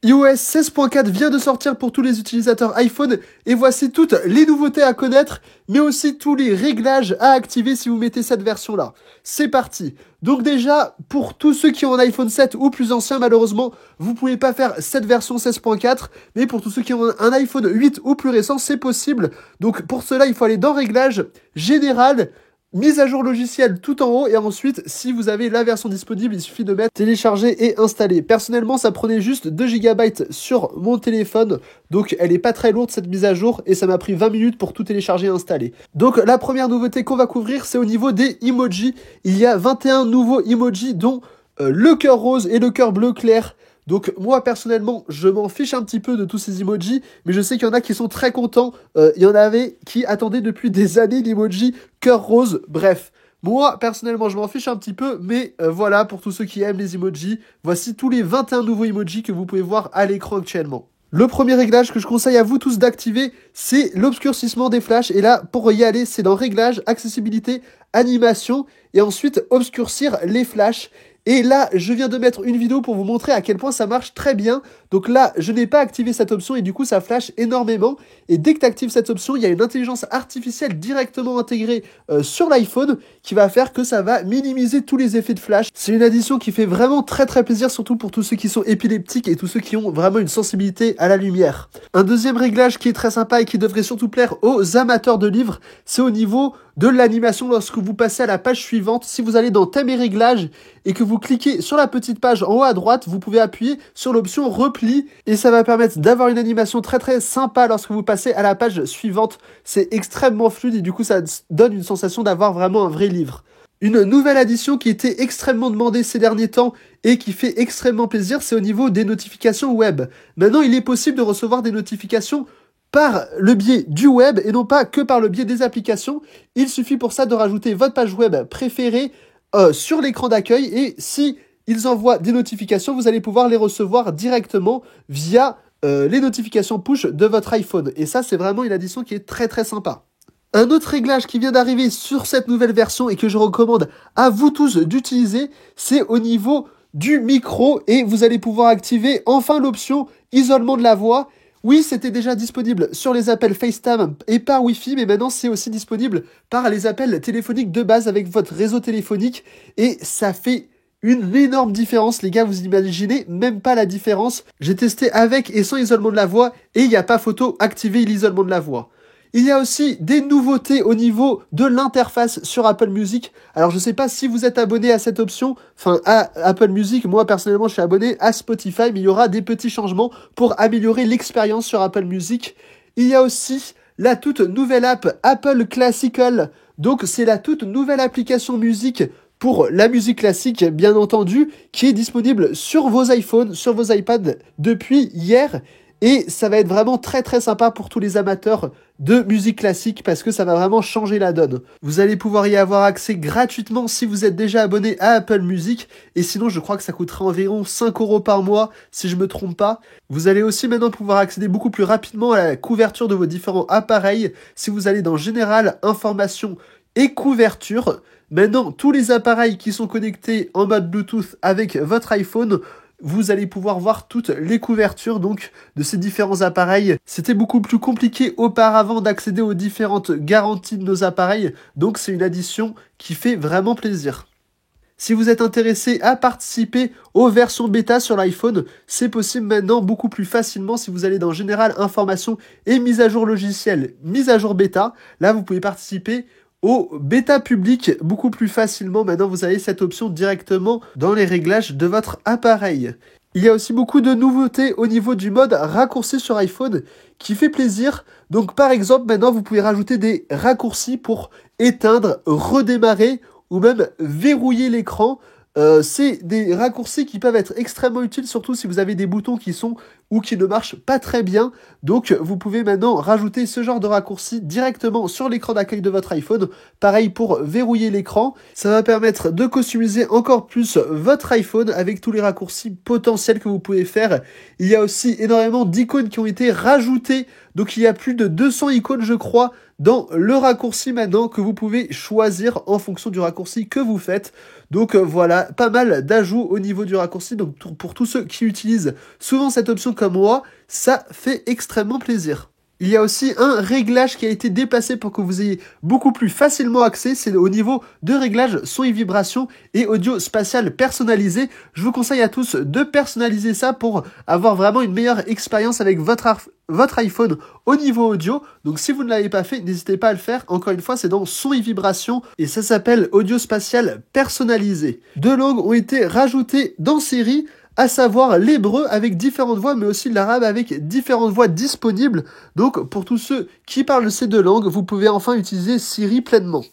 iOS 16.4 vient de sortir pour tous les utilisateurs iPhone et voici toutes les nouveautés à connaître, mais aussi tous les réglages à activer si vous mettez cette version-là. C'est parti. Donc déjà, pour tous ceux qui ont un iPhone 7 ou plus ancien, malheureusement, vous pouvez pas faire cette version 16.4, mais pour tous ceux qui ont un iPhone 8 ou plus récent, c'est possible. Donc pour cela, il faut aller dans Réglages, Général, mise à jour logiciel tout en haut et ensuite si vous avez la version disponible il suffit de mettre télécharger et installer. Personnellement ça prenait juste 2 Go sur mon téléphone donc elle est pas très lourde cette mise à jour et ça m'a pris 20 minutes pour tout télécharger et installer. Donc la première nouveauté qu'on va couvrir c'est au niveau des emojis. Il y a 21 nouveaux emojis dont le cœur rose et le cœur bleu clair. Donc moi personnellement je m'en fiche un petit peu de tous ces emojis, mais je sais qu'il y en a qui sont très contents, il y en avait qui attendaient depuis des années l'emoji cœur rose, bref. Moi personnellement je m'en fiche un petit peu, mais voilà pour tous ceux qui aiment les emojis, voici tous les 21 nouveaux emojis que vous pouvez voir à l'écran actuellement. Le premier réglage que je conseille à vous tous d'activer, c'est l'obscurcissement des flashs. Et là, pour y aller, c'est dans Réglages, Accessibilité, Animation, et ensuite obscurcir les flashs. Et là, je viens de mettre une vidéo pour vous montrer à quel point ça marche très bien. Donc là, je n'ai pas activé cette option et du coup, ça flash énormément. Et dès que tu actives cette option, il y a une intelligence artificielle directement intégrée sur l'iPhone qui va faire que ça va minimiser tous les effets de flash. C'est une addition qui fait vraiment très très plaisir, surtout pour tous ceux qui sont épileptiques et tous ceux qui ont vraiment une sensibilité à la lumière. Un deuxième réglage qui est très sympa et qui devrait surtout plaire aux amateurs de livres, c'est au niveau de l'animation lorsque vous passez à la page suivante. Si vous allez dans thème et réglages et que vous cliquez sur la petite page en haut à droite, vous pouvez appuyer sur l'option repli et ça va permettre d'avoir une animation très très sympa lorsque vous passez à la page suivante. C'est extrêmement fluide et du coup ça donne une sensation d'avoir vraiment un vrai livre. Une nouvelle addition qui était extrêmement demandée ces derniers temps et qui fait extrêmement plaisir, c'est au niveau des notifications web. Maintenant, il est possible de recevoir des notifications par le biais du web et non pas que par le biais des applications. Il suffit pour ça de rajouter votre page web préférée sur l'écran d'accueil et si ils envoient des notifications, vous allez pouvoir les recevoir directement via les notifications push de votre iPhone. Et ça, c'est vraiment une addition qui est très très sympa. Un autre réglage qui vient d'arriver sur cette nouvelle version et que je recommande à vous tous d'utiliser, c'est au niveau du micro et vous allez pouvoir activer enfin l'option isolement de la voix. Oui, c'était déjà disponible sur les appels FaceTime et par Wi-Fi, mais maintenant c'est aussi disponible par les appels téléphoniques de base avec votre réseau téléphonique et ça fait une énorme différence, les gars, vous imaginez même pas la différence. J'ai testé avec et sans isolement de la voix et il n'y a pas photo, activer l'isolement de la voix. Il y a aussi des nouveautés au niveau de l'interface sur Apple Music. Alors je sais pas si vous êtes abonné à cette option, enfin à Apple Music, moi personnellement je suis abonné à Spotify, mais il y aura des petits changements pour améliorer l'expérience sur Apple Music. Il y a aussi la toute nouvelle app Apple Classical, donc c'est la toute nouvelle application musique pour la musique classique bien entendu, qui est disponible sur vos iPhones, sur vos iPads depuis hier. Et ça va être vraiment très très sympa pour tous les amateurs de musique classique parce que ça va vraiment changer la donne. Vous allez pouvoir y avoir accès gratuitement si vous êtes déjà abonné à Apple Music et sinon je crois que ça coûtera environ 5 € par mois si je me trompe pas. Vous allez aussi maintenant pouvoir accéder beaucoup plus rapidement à la couverture de vos différents appareils si vous allez dans Général, Information et Couverture. Maintenant tous les appareils qui sont connectés en mode Bluetooth avec votre iPhone, vous allez pouvoir voir toutes les couvertures donc de ces différents appareils. C'était beaucoup plus compliqué auparavant d'accéder aux différentes garanties de nos appareils, donc c'est une addition qui fait vraiment plaisir. Si vous êtes intéressé à participer aux versions bêta sur l'iPhone, c'est possible maintenant beaucoup plus facilement si vous allez dans Général, Information et Mise à jour logiciel, Mise à jour bêta. Là, vous pouvez participer au bêta public beaucoup plus facilement. Maintenant, vous avez cette option directement dans les réglages de votre appareil. Il y a aussi beaucoup de nouveautés au niveau du mode raccourci sur iPhone qui fait plaisir. Donc, par exemple, maintenant, vous pouvez rajouter des raccourcis pour éteindre, redémarrer ou même verrouiller l'écran. C'est des raccourcis qui peuvent être extrêmement utiles, surtout si vous avez des boutons qui sont ou qui ne marchent pas très bien. Donc vous pouvez maintenant rajouter ce genre de raccourcis directement sur l'écran d'accueil de votre iPhone. Pareil pour verrouiller l'écran. Ça va permettre de customiser encore plus votre iPhone avec tous les raccourcis potentiels que vous pouvez faire. Il y a aussi énormément d'icônes qui ont été rajoutées. Donc il y a plus de 200 icônes, je crois, dans le raccourci maintenant que vous pouvez choisir en fonction du raccourci que vous faites. Donc voilà, pas mal d'ajouts au niveau du raccourci. Donc pour tous ceux qui utilisent souvent cette option comme moi, ça fait extrêmement plaisir. Il y a aussi un réglage qui a été déplacé pour que vous ayez beaucoup plus facilement accès. C'est au niveau de réglage son et vibration et audio spatial personnalisé. Je vous conseille à tous de personnaliser ça pour avoir vraiment une meilleure expérience avec votre iPhone au niveau audio. Donc si vous ne l'avez pas fait, n'hésitez pas à le faire. Encore une fois, c'est dans son et vibration et ça s'appelle audio spatial personnalisé. 2 langues ont été rajoutées dans Siri, à savoir l'hébreu avec différentes voix, mais aussi l'arabe avec différentes voix disponibles. Donc, pour tous ceux qui parlent ces 2 langues, vous pouvez enfin utiliser Siri pleinement.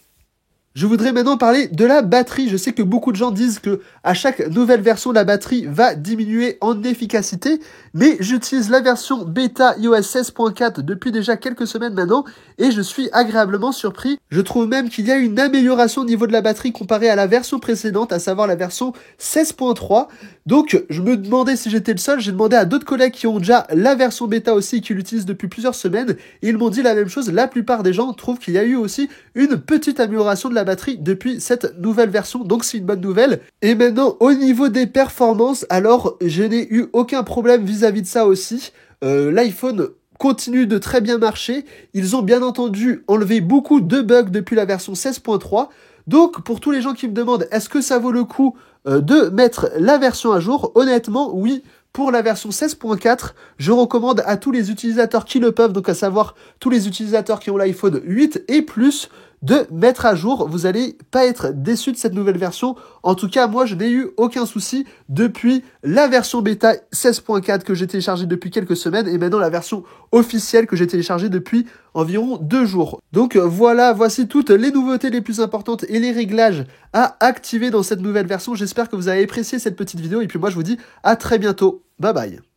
Je voudrais maintenant parler de la batterie. Je sais que beaucoup de gens disent que à chaque nouvelle version, la batterie va diminuer en efficacité, mais j'utilise la version bêta iOS 16.4 depuis déjà quelques semaines maintenant et je suis agréablement surpris. Je trouve même qu'il y a une amélioration au niveau de la batterie comparée à la version précédente, à savoir la version 16.3. Donc, je me demandais si j'étais le seul. J'ai demandé à d'autres collègues qui ont déjà la version bêta aussi et qui l'utilisent depuis plusieurs semaines et ils m'ont dit la même chose. La plupart des gens trouvent qu'il y a eu aussi une petite amélioration de la batterie depuis cette nouvelle version, donc c'est une bonne nouvelle. Et maintenant, au niveau des performances, alors je n'ai eu aucun problème vis-à-vis de ça aussi. L'iPhone continue de très bien marcher. Ils ont bien entendu enlevé beaucoup de bugs depuis la version 16.3. Donc, pour tous les gens qui me demandent, est-ce que ça vaut le coup de mettre la version à jour? Honnêtement, oui. Pour la version 16.4, je recommande à tous les utilisateurs qui le peuvent, donc à savoir tous les utilisateurs qui ont l'iPhone 8 et plus, de mettre à jour. Vous n'allez pas être déçus de cette nouvelle version. En tout cas, moi, je n'ai eu aucun souci depuis la version bêta 16.4 que j'ai téléchargée depuis quelques semaines et maintenant la version officielle que j'ai téléchargée depuis environ 2 jours. Donc voilà, voici toutes les nouveautés les plus importantes et les réglages à activer dans cette nouvelle version. J'espère que vous avez apprécié cette petite vidéo et puis moi, je vous dis à très bientôt. Bye bye.